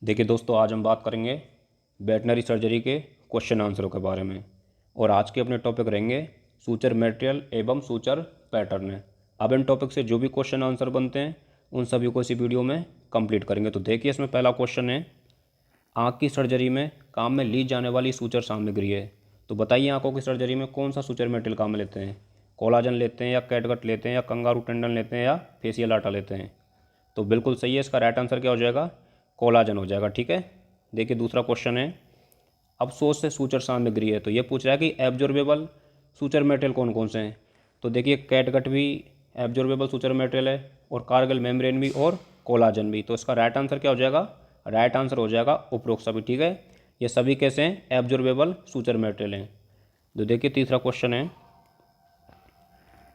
देखिए दोस्तों, आज हम बात करेंगे वेटनरी सर्जरी के क्वेश्चन आंसरों के बारे में। और आज के अपने टॉपिक रहेंगे सूचर मटेरियल एवं सूचर पैटर्न। अब इन टॉपिक से जो भी क्वेश्चन आंसर बनते हैं उन सभी को इसी वीडियो में कंप्लीट करेंगे। तो देखिए, इसमें पहला क्वेश्चन है, आँख की सर्जरी में काम में ली जाने वाली सूचर सामग्री है। तो बताइए, आँखों की सर्जरी में कौन सा सूचर मटेरियल काम में लेते हैं? कोलाजन लेते हैं या कैटगट लेते हैं या कंगारू टेंडन लेते हैं या फेशियल आटा लेते हैं? तो बिल्कुल सही है, इसका राइट आंसर क्या हो जाएगा? कोलाजन हो जाएगा। ठीक है। देखिए, दूसरा क्वेश्चन है, अफसोस से सूचर सामग्री है। तो ये पूछ रहा है कि एब्जॉर्बेबल सूचर मटेरियल कौन कौन से हैं। तो देखिए, कैटगट भी एब्जॉर्बेबल सूचर मटेरियल है और कार्गल मेम्ब्रेन भी और कोलाजन भी। तो इसका राइट आंसर क्या हो जाएगा? राइट आंसर हो जाएगा उपरोक्त सभी। ठीक है, ये सभी कैसे हैं? एब्जॉर्बेबल सूचर मटेरियल हैं। तो देखिए, तीसरा क्वेश्चन है,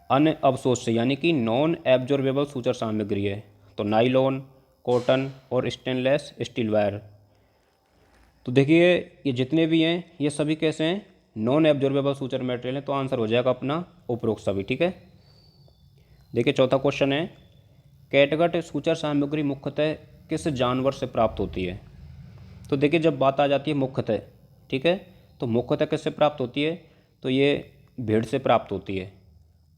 अन्य अवशोष से यानी कि नॉन एब्जॉर्बेबल सूचर सामग्री है। तो नाइलॉन, कॉटन और स्टेनलेस स्टील वायर। तो देखिए, ये जितने भी हैं ये सभी कैसे हैं? नॉन एब्जॉर्बेबल सूचर मटेरियल हैं। तो आंसर हो जाएगा अपना उपरोक्त सभी। ठीक है। देखिए, चौथा क्वेश्चन है, कैटगट सूचर सामग्री मुख्यतः किस जानवर से प्राप्त होती है? तो देखिए, जब बात आ जाती है मुख्यतः, ठीक है, तो मुख्यतः किससे प्राप्त होती है? तो ये भेड़ से प्राप्त होती है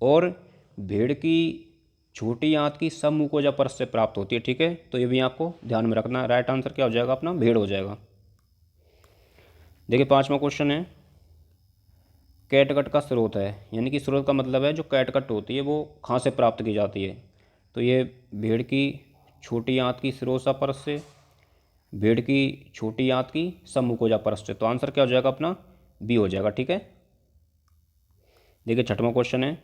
और भेड़ की छोटी आंत की सब मुकोजा परत से प्राप्त होती है। ठीक है, तो ये भी आपको ध्यान में रखना है। राइट आंसर क्या हो जाएगा? अपना भेड़ हो जाएगा। देखिए, पांचवा क्वेश्चन है, कैटगट का स्रोत है, यानी कि स्रोत का मतलब है जो कैटगट होती है वो कहाँ से प्राप्त की जाती है? तो ये भेड़ की छोटी आंत की सिरोसा परत से, भेड़ की छोटी आंत की सब मुकोजा परत से। तो आंसर क्या हो जाएगा? अपना बी हो जाएगा। ठीक है। देखिए, छठवां क्वेश्चन है,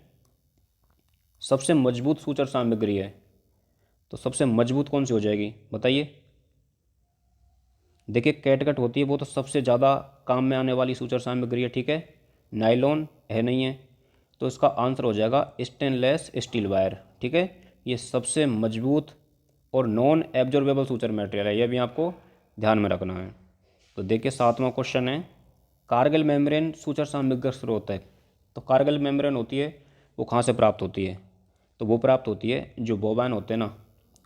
सबसे मजबूत सूचर सामग्री है। तो सबसे मजबूत कौन सी हो जाएगी? बताइए। देखिए, कैटगट होती है वो तो सबसे ज़्यादा काम में आने वाली सूचर सामग्री है। ठीक है, नायलॉन है नहीं है, तो इसका आंसर हो जाएगा स्टेनलेस स्टील वायर। ठीक है, ये सबसे मजबूत और नॉन एब्जॉर्बेबल सूचर मटेरियल है, यह भी आपको ध्यान में रखना है। तो देखिए, सातवां क्वेश्चन है, कारगिल मेम्ब्रेन सूचर सामग्री का स्रोत है। तो कारगिल मेम्ब्रेन होती है वो कहाँ से प्राप्त होती है? तो वो प्राप्त होती है जो बोबान होते हैं ना,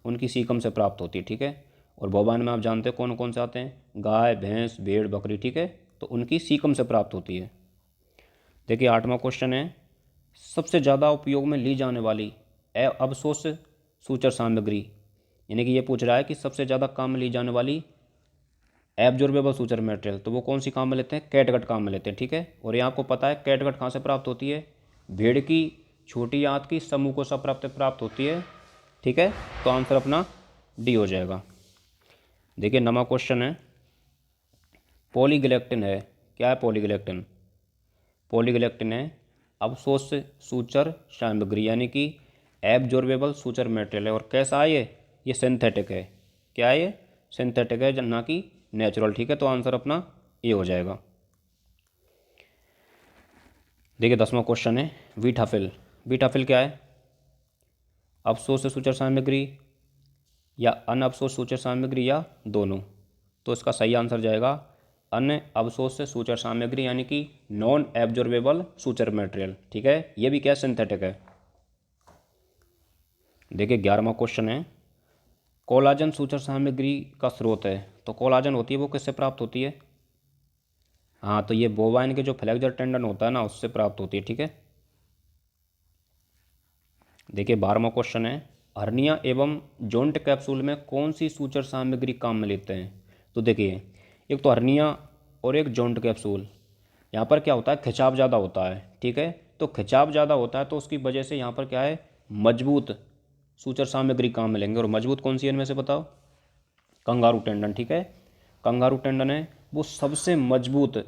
उनकी सीकम से प्राप्त होती है। ठीक है, और बोबान में आप जानते हैं कौन कौन से आते हैं? गाय, भैंस, भेड़, बकरी। ठीक है, तो उनकी सीकम से प्राप्त होती है। देखिए, आठवां क्वेश्चन है, सबसे ज़्यादा उपयोग में ली जाने वाली अवशोष सूचर सामग्री, यानी कि ये पूछ रहा है कि सबसे ज़्यादा काम में ली जाने वाली एब्जॉर्बेबल सूचर मटेरियल, तो वो कौन सी काम में लेते हैं? कैटगट काम में लेते हैं। ठीक है, और ये आपको पता है कैटगट कहाँ से प्राप्त होती है? भेड़ की छोटी आंत की समूह को सब प्राप्त होती है। ठीक है, तो आंसर अपना डी हो जाएगा। देखिए, नवा क्वेश्चन है, पॉलीग्लैक्टिन है। क्या है पॉलीग्लैक्टिन? पॉलीग्लैक्टिन है अवशोष सूचर सामग्री, यानी कि एब्जॉर्बेबल सूचर मटेरियल है। और कैसा है ये सिंथेटिक है। क्या है ये? सिंथेटिक है, ना कि नेचुरल। ठीक है, तो आंसर अपना ए हो जाएगा। देखिए, 10वां क्वेश्चन है, वीटाफिल। वीटाफिल क्या है? अवशोष सूचर सामग्री या अनअवशोष सूचर सामग्री या दोनों? तो इसका सही आंसर जाएगा अन्य अवशोष सूचर सामग्री, यानी कि नॉन एब्जॉर्बेबल सूचर मटेरियल। ठीक है, ये भी क्या? सिंथेटिक है। देखिए, 11वां क्वेश्चन है, कोलाजन सूचर सामग्री का स्रोत है। तो कोलाजन होती है वो किससे प्राप्त होती है? हाँ, तो ये बोवाइन के जो फ्लेक्सर टेंडन होता है ना, उससे प्राप्त होती है। ठीक है। देखिए, 12वां क्वेश्चन है, हर्निया एवं जोंट कैप्सूल में कौन सी सूचर सामग्री काम में लेते हैं? तो देखिए, एक तो हर्निया और एक जोंट कैप्सूल, यहाँ पर क्या होता है? खिंचाव ज़्यादा होता है। ठीक है, तो खिंचाव ज़्यादा होता है तो उसकी वजह से यहाँ पर क्या है? मजबूत सूचर सामग्री काम में लेंगे। और मजबूत कौन सी है इनमें से? बताओ। Kangaroo tendon. ठीक है, कंगारू टेंडन है वो सबसे मजबूत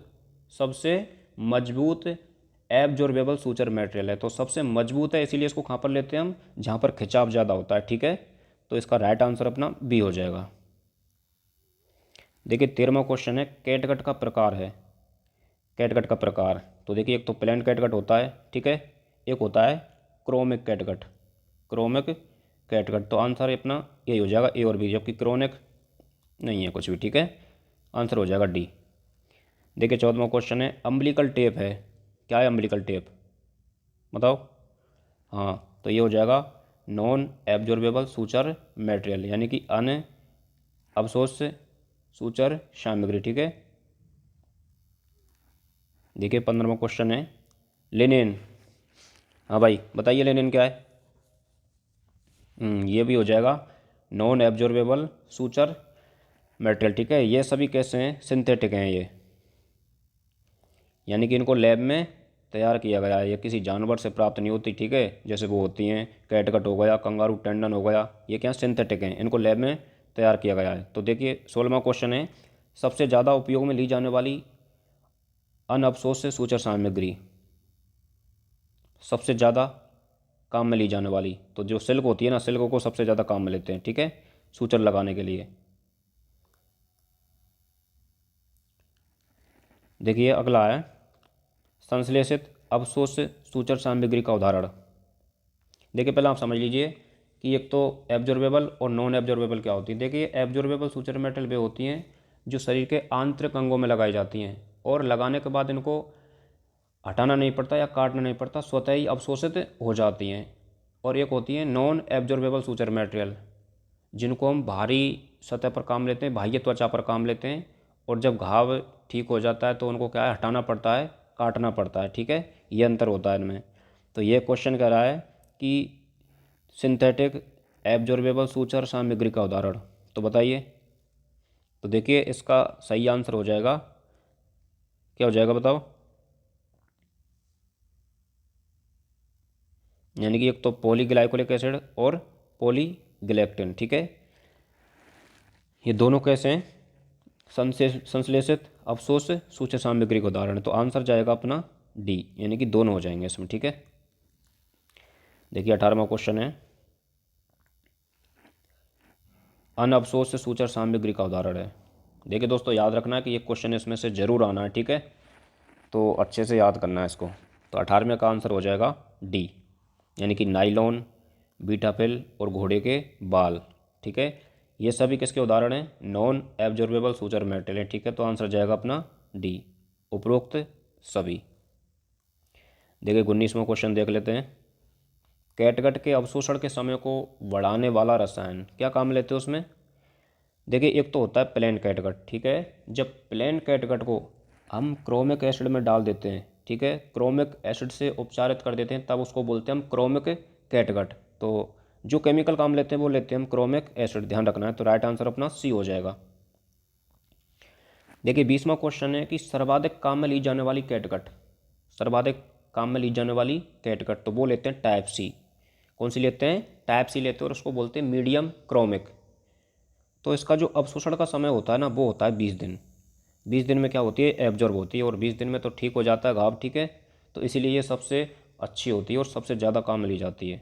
एब्जॉर्बेबल सूचर मटेरियल है। तो सबसे मजबूत है, इसीलिए इसको कहाँ पर लेते हैं हम? जहाँ पर खिंचाव ज़्यादा होता है। ठीक है, तो इसका राइट आंसर अपना बी हो जाएगा। देखिए, 13वां क्वेश्चन है, कैटगट का प्रकार है। कैटगट का प्रकार, तो देखिए, एक तो प्लेन कैटगट होता है। ठीक है, एक होता है क्रोमिक कैटगट। क्रोमिक कैटगट, तो आंसर अपना यही हो जाएगा, ए और बी, जबकि क्रोनिक नहीं है कुछ भी। ठीक है, आंसर हो जाएगा डी। देखिए, 14वां क्वेश्चन है, अम्बिलिकल टेप है। क्या है अम्बिलिकल टेप? बताओ। हाँ, तो ये हो जाएगा नॉन एब्जॉर्बेबल सूचर मटेरियल, यानी कि अन अवशोष सूचर सामग्री, ठीक है। देखिए 15वां क्वेश्चन है लिनेन। हाँ भाई बताइए लिनेन क्या है। ये भी हो जाएगा नॉन एब्जॉर्बेबल सूचर मटेरियल, ठीक है। ये सभी कैसे हैं, सिंथेटिक हैं ये, यानी कि इनको लैब में तैयार किया गया है, ये किसी जानवर से प्राप्त नहीं होती, ठीक है। जैसे वो होती हैं कैटगट हो गया, कंगारू टेंडन हो गया, ये क्या सिंथेटिक हैं, इनको लैब में तैयार किया गया है। तो देखिए 16वां क्वेश्चन है सबसे ज़्यादा उपयोग में ली जाने वाली अनअवशोष्य सूचर सामग्री, सबसे ज़्यादा काम में ली जाने वाली, तो जो सिल्क होती है ना, सिल्क को सबसे ज़्यादा काम में लेते हैं, ठीक है, सूचर लगाने के लिए। देखिए अगला है संश्लेषित अवशोष्य सूचर सामग्री का उदाहरण। देखिए पहले आप समझ लीजिए कि एक तो एब्जॉर्बेबल और नॉन एब्जॉर्बेबल क्या होती है। देखिए एब्जॉर्बेबल सूचर मेटल वे होती हैं जो शरीर के आंतरिक अंगों में लगाई जाती हैं और लगाने के बाद इनको हटाना नहीं पड़ता या काटना नहीं पड़ता, स्वतः ही अवशोषित हो जाती हैं। और एक होती है नॉन एब्जॉर्बेबल सूचर मटेरियल, जिनको हम बाहरी सतह पर काम लेते हैं, बाह्य त्वचा पर काम लेते हैं, और जब घाव ठीक हो जाता है तो उनको क्या है, हटाना पड़ता है, काटना पड़ता है, ठीक है। ये अंतर होता है इनमें। तो ये क्वेश्चन कह रहा है कि सिंथेटिक एब्जॉर्बेबल सूचर सामग्री का उदाहरण, तो बताइए। तो देखिए इसका सही आंसर हो जाएगा, क्या हो जाएगा बताओ। यानी कि एक तो पॉलीग्लाइकोलिक एसिड और पॉलीग्लैक्टिन, ठीक है। ये दोनों कैसे हैं, संश्लेषित अवशोष्य सूचर सामग्री का उदाहरण। तो आंसर जाएगा अपना डी, यानी कि दोनों हो जाएंगे इसमें, ठीक है। देखिए 18वां क्वेश्चन है अनअवशोष्य सूचर सामग्री का उदाहरण है। देखिए दोस्तों याद रखना है कि ये क्वेश्चन इसमें से जरूर आना है, ठीक है, तो अच्छे से याद करना है इसको। तो 18वें का आंसर हो जाएगा डी, यानी कि नाइलॉन, बीटाफिल और घोड़े के बाल, ठीक है। ये सभी किसके उदाहरण हैं, नॉन एब्जॉर्बेबल सूचर मेटल है, ठीक है। तो आंसर जाएगा अपना डी, उपरोक्त सभी। देखिए 19वां क्वेश्चन देख लेते हैं कैटगट के अवशोषण के समय को बढ़ाने वाला रसायन, क्या काम लेते हैं उसमें। देखिए एक तो होता है प्लेन कैटगट, ठीक है। जब प्लेन कैटगट को हम क्रोमिक एसिड में डाल देते हैं, ठीक है, क्रोमिक एसिड से उपचारित कर देते हैं, तब उसको बोलते हैं हम क्रोमिक कैटगट। तो जो केमिकल काम लेते हैं वो लेते हैं हम क्रोमिक एसिड, ध्यान रखना है। तो राइट आंसर अपना सी हो जाएगा। देखिए 20वां क्वेश्चन है कि सर्वाधिक काम में ली जाने वाली कैटगट, सर्वाधिक काम में ली जाने वाली कैटगट, तो वो लेते हैं टाइप सी। कौन सी लेते हैं, टाइप सी लेते हैं, और उसको बोलते हैं मीडियम क्रोमिक। तो इसका जो अवशोषण का समय होता है ना, वो होता है 20 दिन। 20 दिन में क्या होती है, एब्जॉर्ब होती है, और 20 दिन में तो ठीक हो जाता है घाव, ठीक है। तो इसीलिए ये सबसे अच्छी होती है और सबसे ज़्यादा काम में ली जाती है।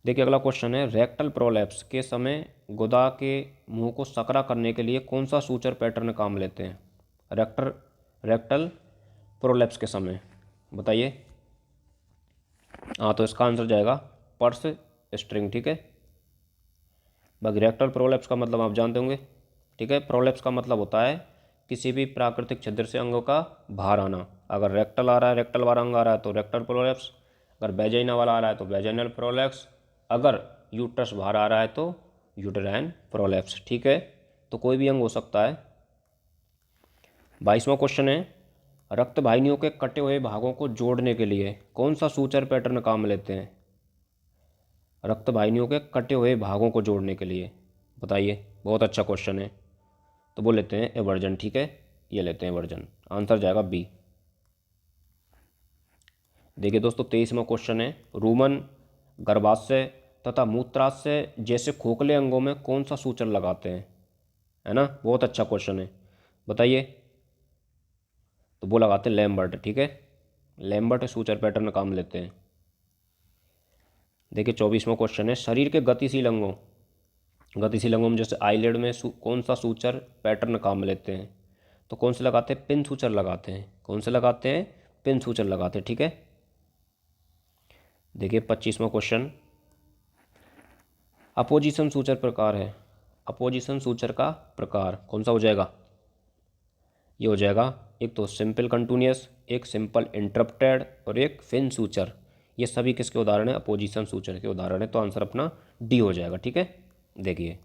देखिए अगला क्वेश्चन है रेक्टल प्रोलैप्स के समय गुदा के मुंह को सकरा करने के लिए कौन सा सूचर पैटर्न काम लेते हैं। रेक्टल प्रोलैप्स के समय, बताइए। हाँ तो इसका आंसर जाएगा पर्स स्ट्रिंग, ठीक है। बाकी रेक्टल प्रोलैप्स का मतलब आप जानते होंगे, ठीक है। प्रोलैप्स का मतलब होता है किसी भी प्राकृतिक छिद्र से अंगों का बाहर आना। अगर रेक्टल आ रहा है, रेक्टल वाला अंग आ रहा है तो रेक्टल प्रोलैप्स, अगर वेजाइना वाला आ रहा है तो वेजाइनल प्रोलैप्स, अगर यूट्रस बाहर आ रहा है तो यूटेराइन प्रोलैप्स, ठीक है। तो कोई भी अंग हो सकता है। 22वां क्वेश्चन है रक्त वाहिनियों के कटे हुए भागों को जोड़ने के लिए कौन सा सूचर पैटर्न काम लेते हैं। रक्त वाहिनियों के कटे हुए भागों को जोड़ने के लिए, बताइए। बहुत अच्छा क्वेश्चन है। तो वो लेते हैं एवर्जन, ठीक है, ये लेते हैं एवर्जन। आंसर जाएगा बी। देखिए दोस्तों 23वां क्वेश्चन है रूमन, गर्भाशय तथा मूत्राशय जैसे खोखले अंगों में कौन सा सूचर लगाते हैं, है ना। बहुत अच्छा क्वेश्चन है, बताइए। तो वो लगाते हैं लैम्बर्ट, ठीक है। लैम्बर्ट सूचर पैटर्न काम लेते हैं। देखिए 24वां क्वेश्चन है शरीर के गतिशील अंगों, गतिशील अंगों में जैसे आईलिड में कौन सा सूचर पैटर्न काम लेते हैं। तो कौन से लगाते हैं, पिन सूचर लगाते हैं। कौन से लगाते हैं, पिन सूचर लगाते हैं, ठीक है। देखिए 25वां क्वेश्चन अपोजिशन सूचर प्रकार है। अपोजिशन सूचर का प्रकार कौन सा हो जाएगा, ये हो जाएगा एक तो सिंपल कंटिन्यूअस, एक सिंपल इंटरप्टेड और एक फिन सूचर। ये सभी किसके उदाहरण है, अपोजिशन सूचर के उदाहरण है। तो आंसर अपना डी हो जाएगा, ठीक है। देखिए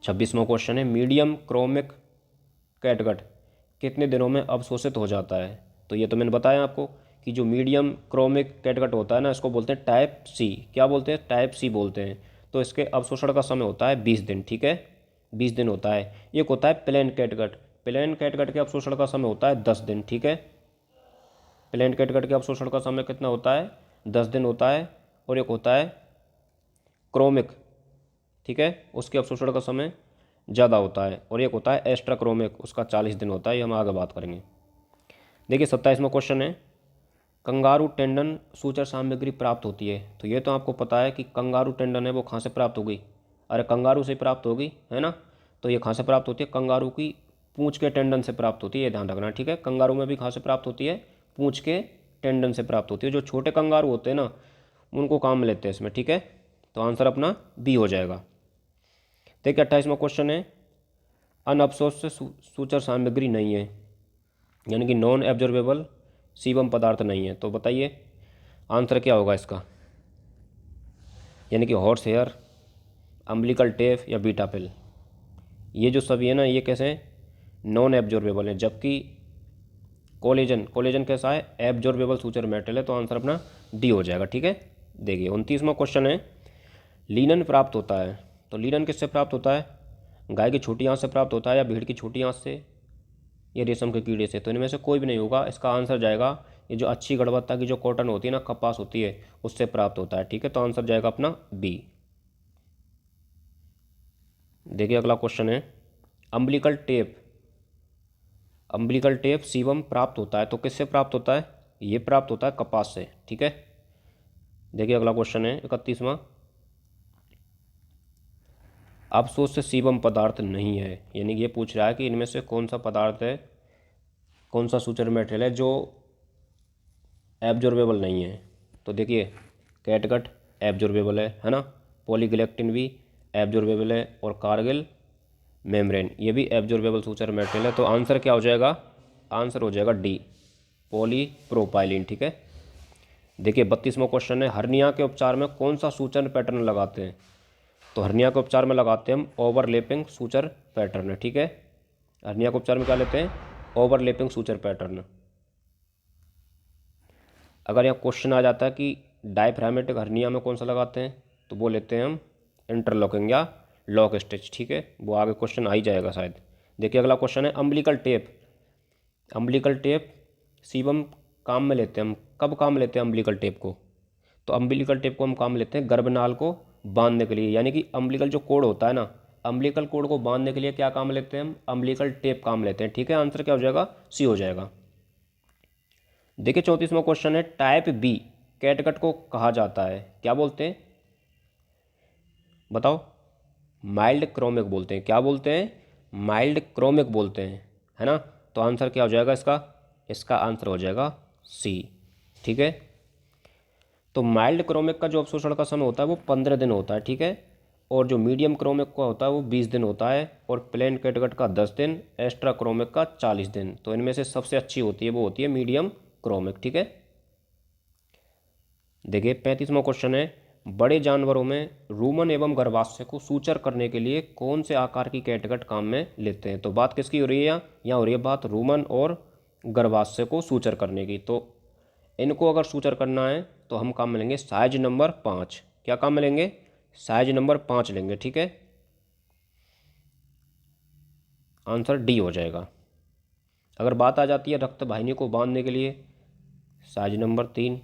26वां क्वेश्चन है मीडियम क्रोमिक कैटगट कितने दिनों में अवशोषित हो जाता है। तो ये तो मैंने बताया आपको कि जो मीडियम क्रोमिक कैटगट होता है ना, इसको बोलते हैं टाइप सी। क्या बोलते हैं? टाइप सी बोलते हैं। तो इसके अवशोषण का समय होता है 20 दिन, ठीक है, 20 दिन होता है। एक होता है प्लेन कैटगट, प्लेन कैटगट के अवशोषण का समय होता है 10 दिन, ठीक है। प्लेन कैटगट के अवशोषण का समय कितना होता है? 10 दिन होता है। और एक होता है क्रोमिक, ठीक है, उसके अवशोषण का समय ज़्यादा होता है। और एक होता है एक्स्ट्रा क्रोमिक, उसका 40 दिन होता है। ये हम आगे बात करेंगे। देखिए 27वां क्वेश्चन है कंगारू टेंडन सूचर सामग्री प्राप्त होती है। तो ये तो आपको पता है कि कंगारू टेंडन है वो कहाँ से प्राप्त होगी? अरे कंगारू से प्राप्त होगी, है ना। तो ये कहाँ से प्राप्त होती है? कंगारू की पूंछ के टेंडन से प्राप्त होती है, ये ध्यान रखना, ठीक है। कंगारू में भी कहाँ से प्राप्त होती है? पूंछ के टेंडन से प्राप्त होती है। जो छोटे कंगारू होते हैं ना, उनको काम में लेते हैं इसमें, ठीक है। तो आंसर अपना बी हो जाएगा। देखिए 28वां क्वेश्चन है अनअपशोष से सूचर सामग्री नहीं है, यानी कि नॉन एब्जॉर्बेबल सीबम पदार्थ नहीं है। तो बताइए आंसर क्या होगा इसका? यानी कि हॉर्स हेयर, अम्बिलिकल टेप या बीटा पिल। ये जो सभी है ना, ये कैसे नॉन एब्जॉर्बेबल है, जबकि कोलेजन, कोलेजन कैसा है? एब्जॉर्बेबल सूचर मेटल है। तो आंसर अपना डी हो जाएगा, ठीक है। देखिए 29वां क्वेश्चन है लीनन प्राप्त होता है। तो लीनन किससे प्राप्त होता है? गाय की छोटी आंत से प्राप्त होता है या भीड़ की छोटी आंत से या रेशम के कीड़े से? तो इनमें से कोई भी नहीं होगा। इसका आंसर जाएगा ये जो अच्छी गुणवत्ता की जो कॉटन होती है ना, कपास होती है, उससे प्राप्त होता है, ठीक है। तो आंसर जाएगा अपना बी। देखिए अगला क्वेश्चन है umbilical tape, umbilical tape sebum प्राप्त होता है। तो किससे प्राप्त होता है? ये प्राप्त होता है कपास से, ठीक है। देखिए अगला क्वेश्चन है 31वां अवशोष से सीबम पदार्थ नहीं है, यानी ये पूछ रहा है कि इनमें से कौन सा पदार्थ है, कौन सा सूचर मेटेरियल है जो एब्जॉर्बेबल नहीं है। तो देखिए कैटगट एब्जॉर्बेबल है ना। पॉलीग्लेक्टिन भी एब्जॉर्बेबल है। और कारगिल मेम्ब्रेन ये भी एब्जॉर्बेबल सूचर मेटेरियल है। तो आंसर क्या हो जाएगा? आंसर हो जाएगा डी, पॉलीप्रोपाइलिन, ठीक है। देखिए 32वां क्वेश्चन है हर्निया के उपचार में कौन सा सूचर पैटर्न लगाते हैं। तो हर्निया के उपचार में लगाते हैं हम ओवरलैपिंग सूचर पैटर्न, ठीक है। हर्निया के उपचार में क्या लेते हैं? Overlapping suture pattern. अगर यहाँ क्वेश्चन आ जाता है कि डायफ्रामेटिक हर्निया में कौन सा लगाते हैं, तो वो लेते हैं हम इंटरलॉकिंग या लॉक स्टिच, ठीक है। वो आगे क्वेश्चन आ ही जाएगा शायद। देखिए अगला क्वेश्चन है umbilical tape, umbilical tape sebum काम में लेते हैं हम, कब काम में लेते हैं अम्बिलिकल टेप को? तो अम्बिलिकल टेप को हम काम में लेते हैं गर्भनाल को बांधने के लिए, यानी कि अम्बिलिकल जो कोड होता है ना, अम्बिलिकल कोड को बांधने के लिए क्या काम लेते हैं हम? अम्बिलिकल टेप काम लेते हैं, ठीक है। आंसर क्या हो जाएगा? सी हो जाएगा। देखिए 34वां क्वेश्चन है टाइप बी कैटगट को कहा जाता है, क्या बोलते हैं बताओ? माइल्ड क्रोमिक बोलते हैं। क्या बोलते हैं? माइल्ड क्रोमिक बोलते हैं, है ना। तो आंसर क्या हो जाएगा इसका? इसका आंसर हो जाएगा सी, ठीक है। तो माइल्ड क्रोमिक का जो अवशोषण का समय होता है वो 15 दिन होता है, ठीक है। और जो मीडियम क्रोमिक का होता है वो 20 दिन होता है। और प्लेन कैटगट का 10 दिन, एक्स्ट्रा क्रोमिक का 40 दिन। तो इनमें से सबसे अच्छी होती है वो होती है मीडियम क्रोमिक, ठीक है। देखिए 35वां क्वेश्चन है बड़े जानवरों में रूमन एवं गर्भाशय को सूचर करने के लिए कौन से आकार की कैटगट काम में लेते हैं। तो बात किसकी हो रही है? यहाँ हो रही है बात रूमन और गर्भाशय को सूचर करने की। तो इनको अगर सूचर करना है तो हम काम में लेंगे साइज नंबर 5। क्या काम में लेंगे? साइज नंबर 5 लेंगे, ठीक है। आंसर डी हो जाएगा। अगर बात आ जाती है रक्त वाहिनी को बांधने के लिए, साइज नंबर 3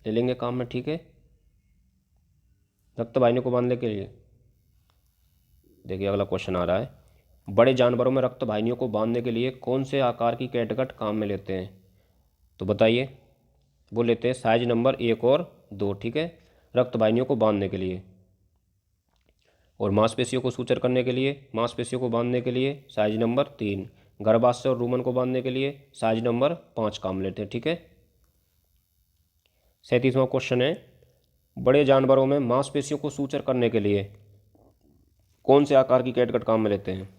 ले लेंगे काम में, ठीक है। रक्त वाहिनी को बांधने के लिए देखिए अगला क्वेश्चन आ रहा है बड़े जानवरों में रक्त वाहिनियों को बांधने के लिए कौन से आकार की कैटगट काम में लेते हैं। तो बताइए। वो लेते हैं साइज नंबर 1 और 2, ठीक है, रक्त वाहिनियों को बांधने के लिए। और मांसपेशियों को सूचर करने के लिए, मांसपेशियों को बांधने के लिए साइज नंबर 3, गर्भाशय और रूमन को बांधने के लिए साइज नंबर 5 काम लेते हैं, ठीक है। 37वां क्वेश्चन है बड़े जानवरों में मांसपेशियों को सूचर करने के लिए कौन से आकार की कैटगट काम में लेते हैं।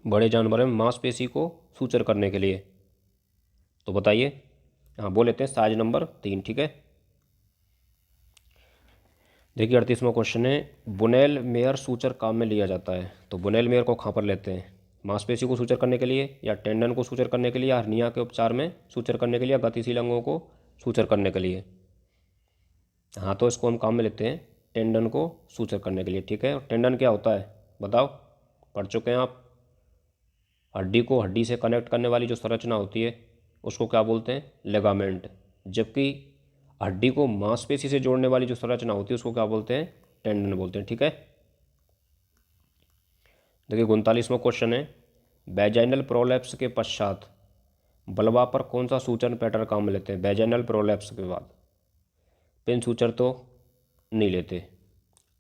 बड़े जानवरों में मांसपेशी को सूचर करने के लिए तो बताइए। हाँ, वो लेते हैं साइज नंबर 3, ठीक है। देखिए 38वां क्वेश्चन है, बुनेल मेयर सूचर काम में लिया जाता है। तो बुनेल मेयर को कहाँ पर लेते हैं? मांसपेशी को सूचर करने के लिए, या टेंडन को सूचर करने के लिए, या हर्निया के उपचार में सूचर करने के लिए, या गतिशील अंगों को सूचर करने के लिए। हाँ, तो इसको हम काम में लेते हैं टेंडन को सूचर करने के लिए, ठीक है। और टेंडन क्या होता है बताओ, पढ़ चुके हैं आप। हड्डी को हड्डी से कनेक्ट करने वाली जो संरचना होती है उसको क्या बोलते हैं? लिगामेंट। जबकि हड्डी को मांसपेशी से जोड़ने वाली जो संरचना होती है उसको क्या बोलते हैं? टेंडन बोलते हैं, ठीक है। देखिए 39वां क्वेश्चन है, वैजाइनल प्रोलैप्स के पश्चात बल्बा पर कौन सा सूचन पैटर्न काम में लेते हैं? वैजाइनल प्रोलैप्स के बाद पिन सूचर तो नहीं लेते,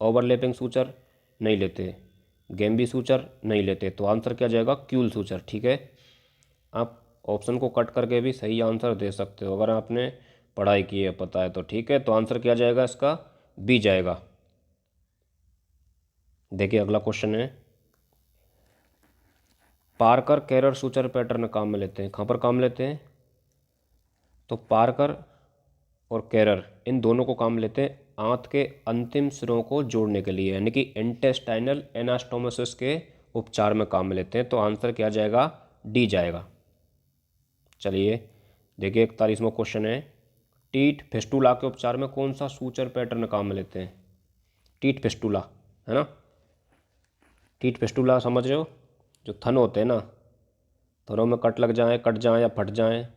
ओवरलैपिंग सूचर नहीं लेते, गेम्बी सूचर नहीं लेते, तो आंसर क्या जाएगा? क्यूल सूचर, ठीक है। आप ऑप्शन को कट करके भी सही आंसर दे सकते हो अगर आपने पढ़ाई की है, पता है तो, ठीक है। तो आंसर क्या जाएगा इसका? बी जाएगा। देखिए अगला क्वेश्चन है, पार्कर कैरर सूचर पैटर्न काम में लेते हैं। कहाँ पर काम लेते हैं? तो पार्कर और कैरर इन दोनों को काम लेते हैं आंत के अंतिम सिरों को जोड़ने के लिए, यानी कि इंटेस्टाइनल एनास्टोमोसिस के उपचार में काम में लेते हैं। तो आंसर क्या जाएगा? डी जाएगा। चलिए देखिए 41वां क्वेश्चन है, टीट फिस्टुला के उपचार में कौन सा सूचर पैटर्न काम में लेते हैं? टीट फिस्टुला, है ना। टीट फिस्टुला समझ रहे हो? जो थन होते हैं ना, थनों में कट लग जाए, कट जाए या फट जाए,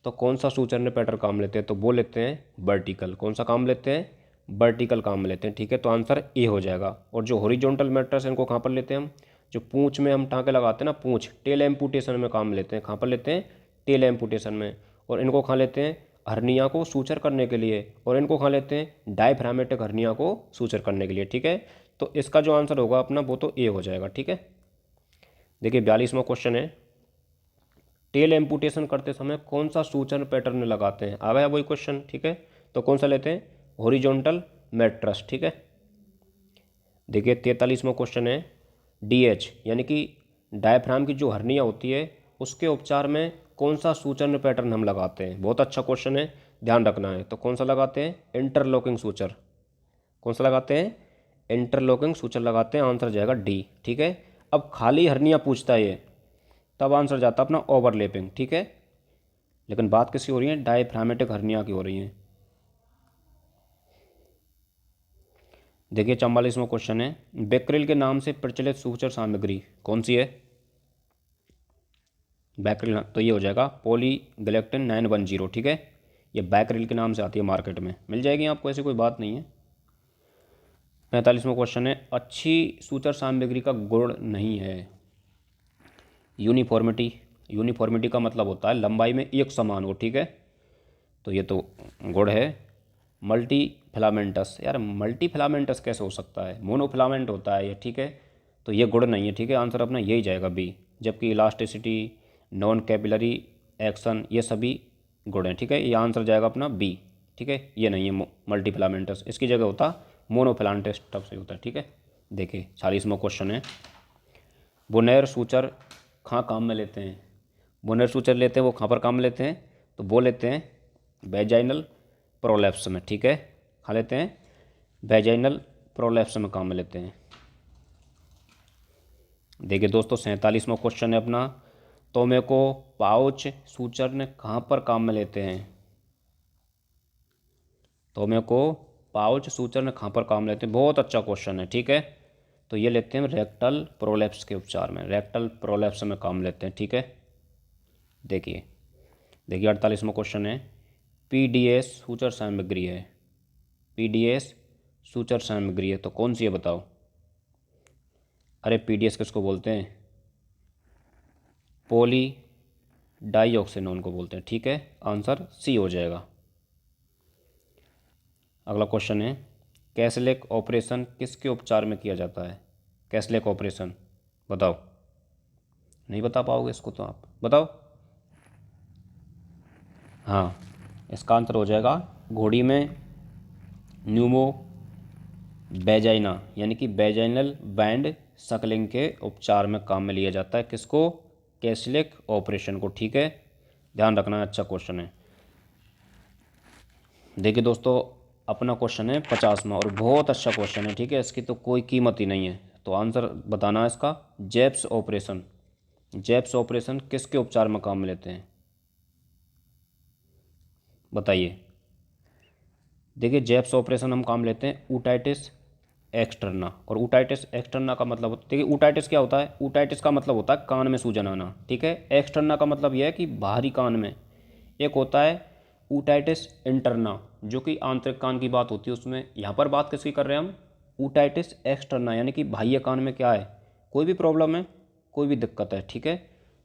तो कौन सा सूचर ने पैटर्न काम लेते हैं? तो वो लेते हैं वर्टिकल। कौन सा काम लेते हैं? वर्टिकल काम लेते हैं, ठीक है। तो आंसर ए हो जाएगा। और जो हॉरिजॉन्टल मैटर्स इनको कहाँ पर लेते हैं हम? जो पूंछ में हम टाँके लगाते हैं ना, पूंछ, टेल एम्पुटेशन में काम लेते हैं। कहाँ पर लेते हैं? टेल एम्पुटेशन में। और इनको कहाँ लेते हैं? हर्निया को सूचर करने के लिए। और इनको कहाँ लेते हैं? डायफ्रामेटिक हर्निया को सूचर करने के लिए, ठीक है। तो इसका जो आंसर होगा अपना वो तो ए हो जाएगा, ठीक है। देखिए 42वां क्वेश्चन है, टेल एम्पुटेशन करते समय कौन सा सूचन पैटर्न लगाते हैं? आ गया वही क्वेश्चन, ठीक है। तो कौन सा लेते हैं? हॉरिजॉन्टल मैट्रस, ठीक है। देखिए 43वां क्वेश्चन है, डीएच यानी कि डायफ्राम की जो हर्निया होती है उसके उपचार में कौन सा सूचन पैटर्न हम लगाते हैं? बहुत अच्छा क्वेश्चन है, ध्यान रखना है। तो कौन सा लगाते हैं? Interlocking suture. कौन सा लगाते हैं? इंटरलॉकिंग सूचर लगाते हैं। आंसर जाएगा डी, ठीक है। अब खाली हर्निया पूछता है ये, तब आंसर जाता अपना ओवरलैपिंग, ठीक है। लेकिन बात किसकी हो रही है? डायफ्रामेटिक हर्निया की हो रही है। देखिए 44वां क्वेश्चन है, बेक्रिल के नाम से प्रचलित सूचर सामग्री कौन सी है? बैक्रिल, तो ये हो जाएगा पॉलीग्लैक्टिन 910, ठीक है। ये बैक्रिल के नाम से आती है, मार्केट में मिल जाएगी आपको, ऐसी कोई बात नहीं है। 45वां क्वेश्चन है, अच्छी सूचर सामग्री का गुण नहीं है यूनिफॉर्मिटी। यूनिफॉर्मिटी का मतलब होता है लंबाई में एक समान हो, ठीक है। तो ये तो गुण है। मल्टी फिलामेंटस, यार मल्टी फिलामेंटस कैसे हो सकता है? मोनोफिलामेंट होता है ये, ठीक है। तो ये गुण नहीं है, ठीक है। आंसर अपना यही जाएगा बी। जबकि इलास्टिसिटी, नॉन कैपिलरी एक्शन, ये सभी गुण हैं, ठीक है। ये आंसर जाएगा अपना बी, ठीक है। ये नहीं है मल्टी फिलामेंटस, इसकी जगह होता मोनोफिलामेंटस, तब से होता है, ठीक है। देखिए 40वां क्वेश्चन है, बुनैर सूचर कहाँ काम में लेते हैं? बुनैर सूचर लेते हैं वो कहाँ पर काम में लेते हैं? तो वो लेते हैं वेजाइनल प्रोलैप्स में, ठीक है। कहाँ लेते हैं? वेजाइनल प्रोलैप्स में काम में लेते हैं। देखिए दोस्तों 47वां क्वेश्चन है अपना, तो मेरे को पाउच सूचर ने कहाँ पर काम में लेते हैं? तो मेरे को पाउच सूचर ने कहाँ पर काम लेते हैं? बहुत अच्छा क्वेश्चन है, ठीक है। तो ये लेते हैं रेक्टल प्रोलैप्स के उपचार में, रेक्टल प्रोलैप्स में काम लेते हैं, ठीक है। देखिए देखिए 48वां क्वेश्चन है, पीडीएस सूचर सामग्री है। पीडीएस सूचर सामग्री है तो कौन सी है बताओ? अरे पीडीएस किसको बोलते हैं? पॉली डाइऑक्सिनोन को बोलते हैं, ठीक है। आंसर सी हो जाएगा। अगला क्वेश्चन है, कैसलेक ऑपरेशन किसके उपचार में किया जाता है? कैसलेक ऑपरेशन बताओ। नहीं बता पाओगे इसको तो आप बताओ। हाँ, इसका आंसर हो जाएगा घोड़ी में न्यूमो बेजाइना, यानी कि बेजाइनल बैंड सकलिंग के उपचार में काम में लिया जाता है। किसको? कैसलेक ऑपरेशन को, ठीक है। ध्यान रखना, अच्छा क्वेश्चन है। देखिए दोस्तों अपना क्वेश्चन है 50वां और बहुत अच्छा क्वेश्चन है, ठीक है, इसकी तो कोई कीमत ही नहीं है। तो आंसर बताना है इसका, जेप्स ऑपरेशन। जेप्स ऑपरेशन किसके उपचार में काम में लेते हैं, बताइए। देखिए जेप्स ऑपरेशन हम काम लेते हैं ऊटाइटिस एक्सटर्ना, और ऊटाइटिस एक्सटर्ना का मतलब देखिए ऊटाइटिस क्या होता है, ऊटाइटिस का मतलब होता है कान में सूजन आना, ठीक है। एक्सटर्ना का मतलब यह है कि बाहरी कान में। एक होता है ऊटाइटिस इंटरना जो कि आंतरिक कान की बात होती है उसमें। यहाँ पर बात किसकी कर रहे हैं हम, ऊटाइटिस एक्सटर्ना यानी कि बाह्य कान में क्या है, कोई भी प्रॉब्लम है, कोई भी दिक्कत है, ठीक है,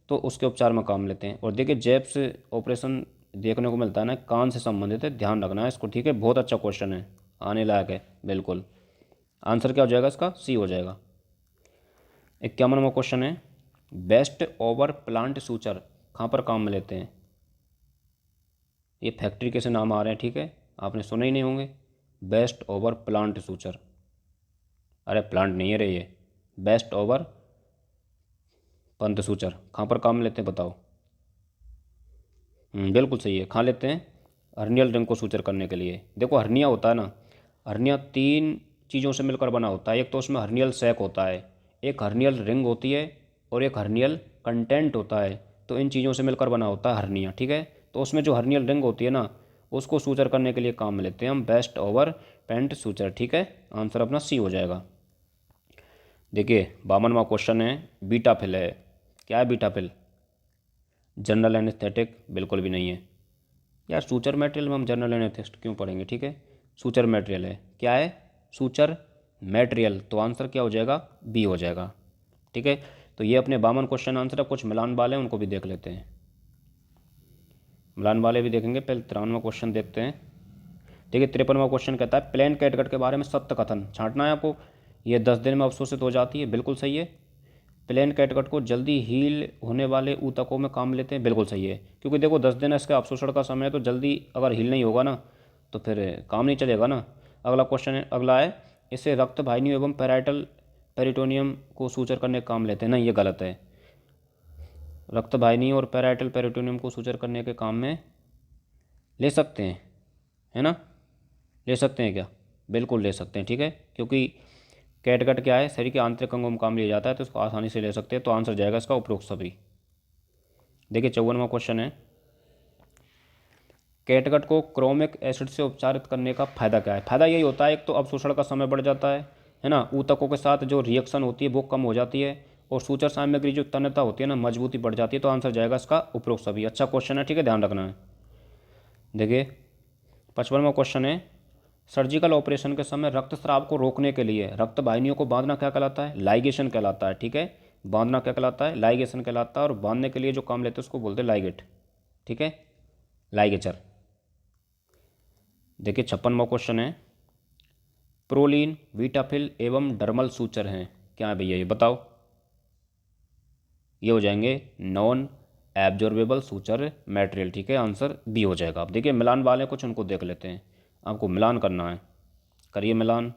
तो उसके उपचार में काम लेते हैं। और देखिए जेप्स ऑपरेशन देखने को मिलता है ना, कान से संबंधित है, ध्यान रखना है इसको, ठीक है। बहुत अच्छा क्वेश्चन है, आने लायक है बिल्कुल। आंसर क्या हो जाएगा इसका, सी हो जाएगा। 51वां क्वेश्चन है, बेस्ट ओवर प्लांट सूचर कहाँ पर काम में लेते हैं। ये फैक्ट्री के से नाम आ रहे हैं, ठीक है, आपने सुने ही नहीं होंगे। बेस्ट ओवर प्लांट सूचर, अरे प्लांट नहीं है रे ये, बेस्ट ओवर पंत सूचर कहाँ पर काम में लेते हैं बताओ। बिल्कुल सही है, कहाँ लेते हैं, हर्नियल रिंग को सूचर करने के लिए। देखो हर्निया होता है ना, हर्निया 3 चीज़ों से मिलकर बना होता है। एक तो उसमें हर्नियल सैक होता है, एक हर्नियल रिंग होती है, और एक हर्नियल कंटेंट होता है। तो इन चीज़ों से मिलकर बना होता है हर्निया, ठीक है। तो उसमें जो हर्नियल रिंग होती है ना, उसको सूचर करने के लिए काम में लेते हैं हम बेस्ट ओवर पेंट सूचर, ठीक है। आंसर अपना सी हो जाएगा। देखिए 52वां क्वेश्चन है, बीटा फिल है। क्या है बीटा फिल, जनरल एनेस्थेटिक बिल्कुल भी नहीं है यार। सूचर मटेरियल में हम जनरल एनेस्थेटिक क्यों पढ़ेंगे, ठीक है। सूचर मटेरियल है, क्या है, सूचर मटेरियल। तो आंसर क्या हो जाएगा, बी हो जाएगा, ठीक है। तो ये अपने 52 क्वेश्चन आंसर है। कुछ मिलान वाले हैं उनको भी देख लेते हैं, मिलान वाले भी देखेंगे। पहले 53वां क्वेश्चन देखते हैं। देखिए 53वां क्वेश्चन कहता है प्लेन कैटगट के बारे में सत्य कथन छांटना है आपको। ये 10 दिन में अवशोषित हो जाती है, बिल्कुल सही है। प्लेन कैटगट को जल्दी हील होने वाले ऊतकों में काम लेते हैं, बिल्कुल सही है। क्योंकि देखो 10 दिन इसका अवशोषण का समय है, तो जल्दी अगर हील नहीं होगा ना तो फिर काम नहीं चलेगा ना। अगला क्वेश्चन है, अगला है, इसे रक्त वाहिनी एवं पैराइटल पेरिटोनियम को सूचर करने का काम लेते हैं। नहीं, ये गलत है। रक्त वाहिनी और पैराइटल पेरिटोनियम को सूचर करने के काम में ले सकते हैं, है ना, ले सकते हैं क्या, बिल्कुल ले सकते हैं, ठीक है। क्योंकि कैटगट क्या है, शरीर के आंतरिक अंगों में काम लिया जाता है, तो इसको आसानी से ले सकते हैं। तो आंसर जाएगा इसका उपरोक्त सभी। देखिए 54वां क्वेश्चन है, कैटगट को क्रोमिक एसिड से उपचारित करने का फायदा क्या है। फायदा यही होता है, एक तो अवशोषण का समय बढ़ जाता है ना, ऊतकों के साथ जो रिएक्शन होती है वो कम हो जाती है, और सूचर सामग्री जो तन्यता होती है ना, मजबूती बढ़ जाती है। तो आंसर जाएगा इसका उपरोक्त सभी। अच्छा क्वेश्चन है, ठीक है, ध्यान रखना है। देखिए 55वां क्वेश्चन है, सर्जिकल ऑपरेशन के समय रक्तस्राव को रोकने के लिए रक्त वाहिनियों को बांधना क्या कहलाता है, लाइगेशन कहलाता है, ठीक है। बांधना क्या कहलाता है, लाइगेशन कहलाता है। और बांधने के लिए जो काम लेते हैं उसको बोलते हैं लाइगेट, ठीक है, लाइगेचर। देखिए 56वां क्वेश्चन है, प्रोलीन वीटाफिल एवं डर्मल सूचर हैं, क्या है भैया ये बताओ। ये हो जाएंगे नॉन एब्जॉर्बेबल सूचर मटेरियल, ठीक है। आंसर बी हो जाएगा। अब देखिए मिलान वाले कुछ उनको देख लेते हैं, आपको मिलान करना है, करिए मिलान,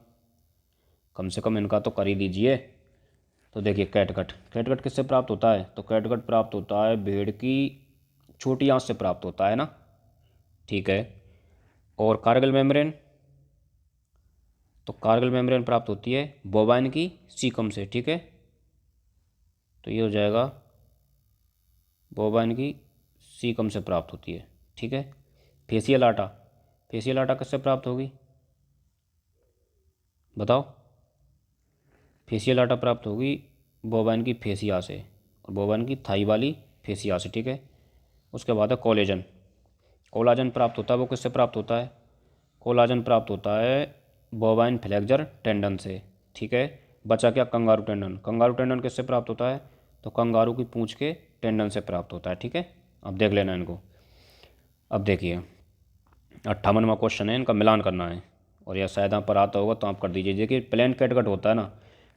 कम से कम इनका तो कर ही दीजिए। तो देखिए कैटगट, कैटगट किससे प्राप्त होता है, तो कैटगट प्राप्त होता है भेड़ की छोटी आंत से प्राप्त होता है ना, ठीक है। और कार्गल मेम्ब्रेन, तो कार्गल मेम्ब्रेन प्राप्त होती है बोवाइन की सीकम से, ठीक है। तो ये हो जाएगा बोवाइन की सीकम से प्राप्त होती है, ठीक है। फेसियल आटा, फेसियल आटा किससे प्राप्त होगी बताओ। फेसियल आटा प्राप्त होगी बोवाइन की फेसिया से, और बोवाइन की थाई वाली फेसिया से, ठीक है। उसके बाद है कोलेजन, कोलाजन प्राप्त होता है, वो किससे प्राप्त होता है, कोलाजन प्राप्त होता है बोवाइन फ्लेक्सर टेंडन से, ठीक है। बचा क्या, कंगारू टेंडन, कंगारू टेंडन किससे प्राप्त होता है, तो कंगारू की पूंछ के टेंडन से प्राप्त होता है, ठीक है। अब देख लेना इनको। अब देखिए 58वां क्वेश्चन है, इनका मिलान करना है, और यह शायद यहाँ पर आता होगा तो आप कर दीजिए। देखिए प्लेन कैटगट होता है ना,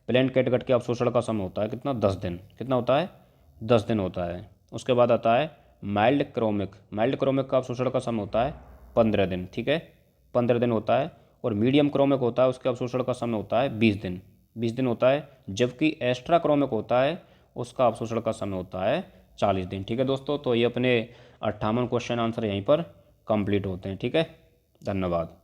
प्लेन कैटगट के अवशोषण का समय होता है कितना, 10 दिन। कितना होता है, 10 दिन होता है। उसके बाद आता है माइल्ड क्रोमिक, माइल्ड क्रोमिक का अवशोषण का समय होता है 15 दिन, ठीक है, 15 दिन होता है। और मीडियम क्रोमिक होता है, उसके अवशोषण का समय होता है 20 दिन, 20 दिन होता है। जबकि एक्स्ट्रा क्रोमिक होता है, उसका अवशोषण का समय होता है 40 दिन, ठीक है दोस्तों। तो ये अपने 58 क्वेश्चन आंसर यहीं पर कंप्लीट होते हैं, ठीक है। धन्यवाद।